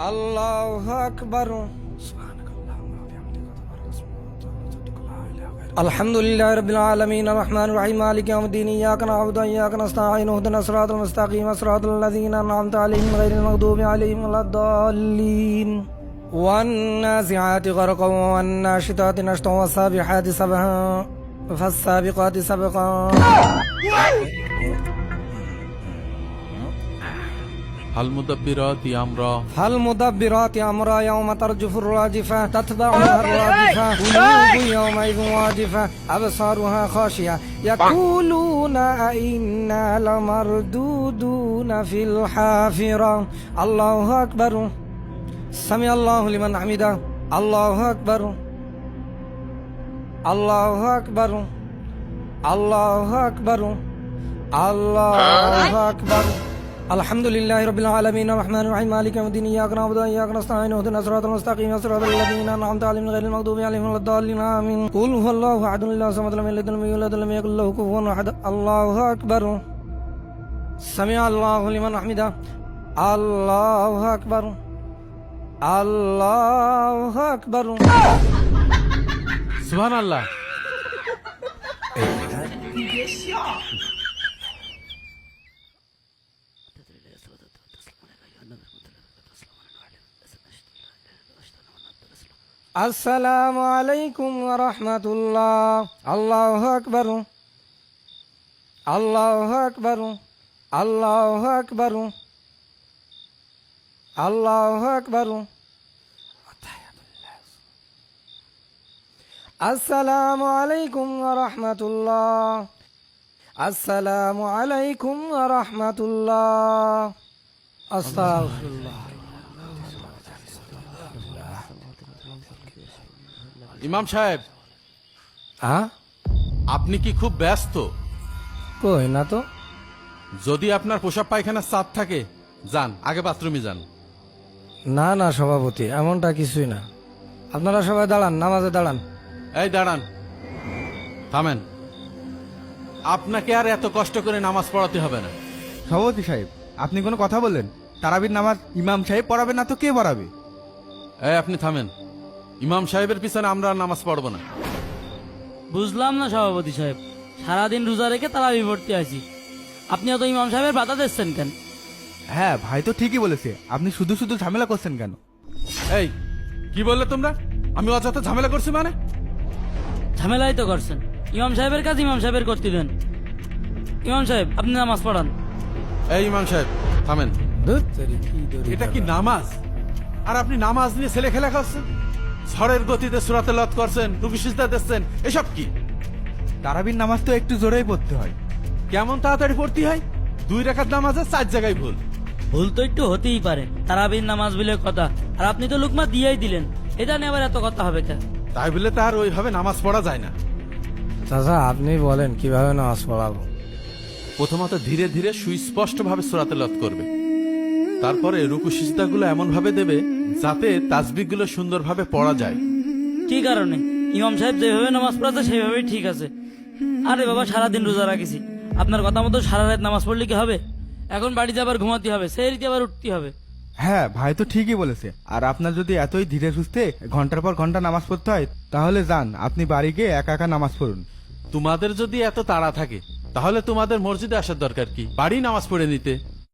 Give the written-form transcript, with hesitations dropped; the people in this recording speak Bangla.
আল্লাহু আকবার। আলহামদুলিল্লাহি রাব্বিল আলামিন আর রহমানির রহিম মালিকি ইয়াউমিদ্দিন ইয়্যাকা না'বুদু ওয়া ইয়্যাকা নাস্তাঈন ইহদিনাস সিরাতাল মুস্তাকিম সিরাতাল লাযীনা আন'আমতা আলাইহিম গায়রিল মাগদুবি আলাইহিম ওয়ালাদ-দাল্লিন। One নাযিআতি গরকান one নাশিতাতি নাশতান ওয়াস-সাবিহাতি সাবহা ফাস-সাবিকাতি Sabka. ফালমুদাব্বিরাতি আমরা فالمدبرات أمرا يوم ترجف الراجفة تتبعها الرادفة قلوب يومئذ واجفة أبصارها خاشعة يقولون أئنا لمردودون في الحافرة. الله أكبر. سمع الله لمن حمده. الله أكبر. الله أكبر. الله أكبر. الله أكبر. الحمد لله رب العالمين الرحمن الرحيم مالك يوم الدين إياك نعبد وإياك نستعين اهدنا الصراط المستقيم صراط الذين أنعمت عليهم غير المغضوب عليهم ولا الضالين آمين. قل هو الله أحد الله الصمد لم يلد ولم يولد ولم يكن له كفوا أحد. الله أكبر. سمع الله لمن حمده. الله أكبر. الله أكبر. সুবহানাল্লাহ। السلام عليكم ورحمة الله. الله أكبر. الله أكبر. الله أكبر. الله أكبر. السلام عليكم ورحمة الله. السلام عليكم ورحمة الله. أستغفر الله. ইমাম সাহেব, হ্যাঁ, আপনি কি খুব ব্যস্ত? কই না তো। যদি আপনার পোশাক পায়খানার চাপ থাকে, যান আগে বাথরুমে যান। না না সভাপতি, এমনটা কিছুই না। আপনারা সবাই দাঁড়ান, নামাজে দাঁড়ান। এই দাঁড়ান, থামেন। আপনাকে আর এত কষ্ট করে নামাজ পড়াতে হবে না। সভাপতি সাহেব, আপনি কোনো কথা বললেন? তারাবির নামাজ ইমাম সাহেব পড়াবে না তো কে পড়াবে? এই আপনি থামেন। ইমাম সাহেবের পিছনে আমরা আর নামাজ পড়বো না। বুঝলাম না সভাপতি সাহেব, সারাদিন রোজা রেখে তারাবি পড়তে আছি, আপনি অত ইমাম সাহেবের বাধা দিচ্ছেন কেন? হ্যাঁ ভাই তো ঠিকই বলেছে, আপনি শুধু শুধু ঝামেলা করছেন কেন? এই কি বললে তোমরা? আমি অযথা ঝামেলা করছি মানে? ঝামেলাই তো করছেন। ইমাম সাহেবের কাজ ইমাম সাহেবের করতে দেন। ইমাম সাহেব, আপনি নামাজ পড়ান। এই ইমাম সাহেব থামেন। এটা কি নামাজ? আর আপনি নামাজ নিয়ে ছেলে খেলা করছেন? ঝড়ের গতিতে সূরাতে লত করছেন, রুকু সিজদা দিচ্ছেন, এসব কি? তারাবির নামাজ তো একটু জোরেই পড়তে হয়। কেমন তাড়াতাড়ি পড়তে হয়? 2 রাকাত নামাজে 4 জায়গায় ভুল। ভুল তো একটু হতেই পারে, তারাবির নামাজ বলে কথা। আর আপনি তো লুকমা দিয়েই দিলেন, এটা নিয়ে আবার এত কথা হবে কেন? তাই বলে তার ওইভাবে নামাজ পড়া যায় না। চাচা আপনি বলেন কিভাবে নামাজ পড়াবো? প্রথমত ধীরে ধীরে সুস্পষ্ট ভাবে সূরাতে লত করবে, তারপরে রুকু সিজদাগুলো এমন ভাবে দেবে যাতে তাসবিহগুলো সুন্দরভাবে পড়া যায়। কি কারণে? ইমাম সাহেব যেভাবে নামাজ পড়াচ্ছে সেইভাবেই ঠিক আছে। আরে বাবা, সারাদিন রোজা রাখিছি, আপনার কথা মতো সারা রাত নামাজ পড়লে কি হবে? এখন বাড়িতে আবার ঘুমাতে হবে, সেই রীতি আবার উঠতে হবে। হ্যাঁ ভাই তো ঠিকই বলেছে। আর আপনার যদি এতই ধীরে সুস্থে ঘন্টার পর ঘন্টা নামাজ পড়তে হয়, তাহলে যান আপনি বাড়ি গিয়ে একা একা নামাজ পড়ুন। তোমাদের যদি এত তাড়া থাকে তাহলে তোমাদের মসজিদে আসার দরকার কি? বাড়ি নামাজ পড়ে নিতে।